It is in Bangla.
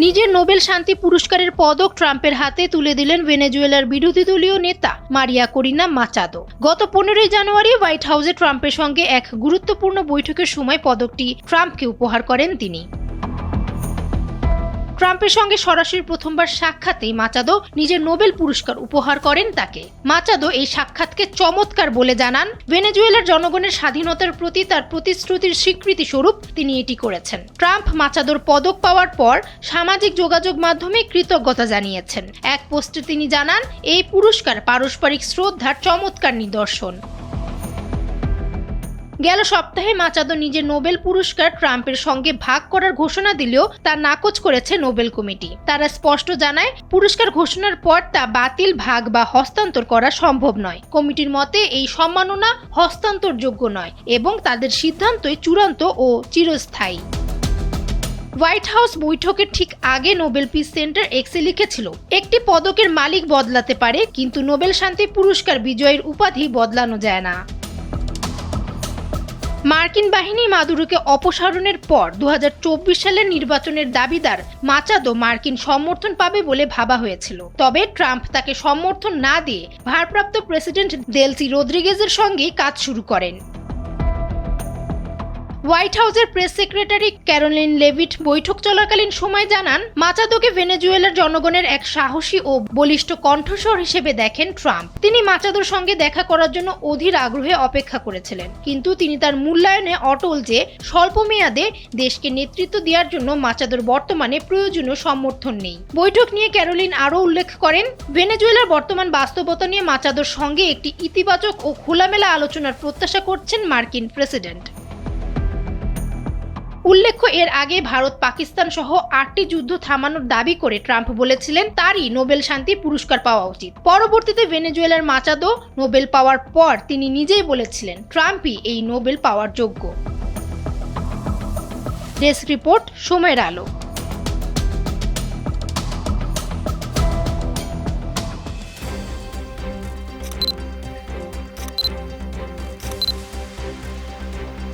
নিজের নোবেল শান্তি পুরস্কারের পদক ট্রাম্পের হাতে তুলে দিলেন ভেনেজুয়েলার বিরোধী দলীয় নেতা মারিয়া করিনা মাচাদো। গত 15 জানুয়ারি হোয়াইট হাউসে ট্রাম্পের সঙ্গে এক গুরুত্বপূর্ণ বৈঠকের সময় পদকটি ট্রাম্পকে উপহার করেন তিনি। ট্রাম্পের সঙ্গে সরাসরি প্রথমবার সাক্ষাতেই মাচাদো নিজের নোবেল পুরস্কার উপহার করেন তাকে। মাচাদো এই সাক্ষাৎকে চমৎকার বলে জানান, ভেনেজুয়েলার জনগণের স্বাধীনতার প্রতি তার প্রতিশ্রুতির স্বীকৃতি স্বরূপ তিনি এটি করেছেন। ট্রাম্প মাচাদোর পদক পাওয়ার পর সামাজিক যোগাযোগ মাধ্যমে কৃতজ্ঞতা জানিয়েছেন। এক পোস্টে তিনি জানান, এই পুরস্কার পারস্পরিক শ্রদ্ধার চমৎকার নিদর্শন। গেল সপ্তাহে মাচাদো নিজের নোবেল পুরস্কার ট্রাম্পের সঙ্গে ভাগ করার ঘোষণা দিলেও তা নাকচ করেছে নোবেল কমিটি। তারা স্পষ্ট জানায়, পুরস্কার ঘোষণার পর তা বাতিল, ভাগ বা হস্তান্তর করা সম্ভব নয়। কমিটির মতে এই সম্মাননা হস্তান্তরযোগ্য নয় এবং তাদের সিদ্ধান্তই চূড়ান্ত ও চিরস্থায়ী। হোয়াইট হাউস বৈঠকের ঠিক আগে নোবেল পিস সেন্টার এক্সে লিখেছিল, একটি পদকের মালিক বদলাতে পারে, কিন্তু নোবেল শান্তি পুরস্কার বিজয়ীর উপাধি বদলানো যায় না। মার্কিন বাহিনী মাদুরোকে অপসারণের পর 2024 সালের নির্বাচনের দাবিদার মাচাদো মার্কিন সমর্থন পাবে বলে ভাবা হয়েছিল। তবে ট্রাম্প তাকে সমর্থন না দিয়ে ভারপ্রাপ্ত প্রেসিডেন্ট দেলসি রদ্রিগেজের সঙ্গেই কাজ শুরু করেন। হোয়াইট হাউসের প্রেস সেক্রেটারি ক্যারোলিন লেভিট বৈঠক চলাকালীন সময় জানান, মাচাদোকে ভেনেজুয়েলার জনগণের এক সাহসী ও বলিষ্ঠ কণ্ঠস্বর হিসেবে দেখেন ট্রাম্প। তিনি মাচাদোর সঙ্গে দেখা করার জন্য অধীর আগ্রহে অপেক্ষা করেছিলেন, কিন্তু তিনি তার মূল্যায়নে অটল যে স্বল্প মেয়াদে দেশকে নেতৃত্ব দেওয়ার জন্য মাচাদোর বর্তমানে প্রয়োজনীয় সমর্থন নেই। বৈঠক নিয়ে ক্যারোলিন আরও উল্লেখ করেন, ভেনেজুয়েলার বর্তমান বাস্তবতা নিয়ে মাচাদোর সঙ্গে একটি ইতিবাচক ও খোলামেলা আলোচনার প্রত্যাশা করছেন মার্কিন প্রেসিডেন্ট। উল্লেখ্য, এর আগে ভারত পাকিস্তান সহ 8টি যুদ্ধ থামানোর দাবি করে ট্রাম্প বলেছিলেন তারই নোবেল শান্তি পুরস্কার পাওয়া উচিত। পরবর্তীতে ভেনেজুয়েলার মাচাদো নোবেল পাওয়ার পর তিনি নিজেই বলেছিলেন ট্রাম্পই এই নোবেল পাওয়ার যোগ্য। ডেস্ক রিপোর্ট, সময়ের আলো।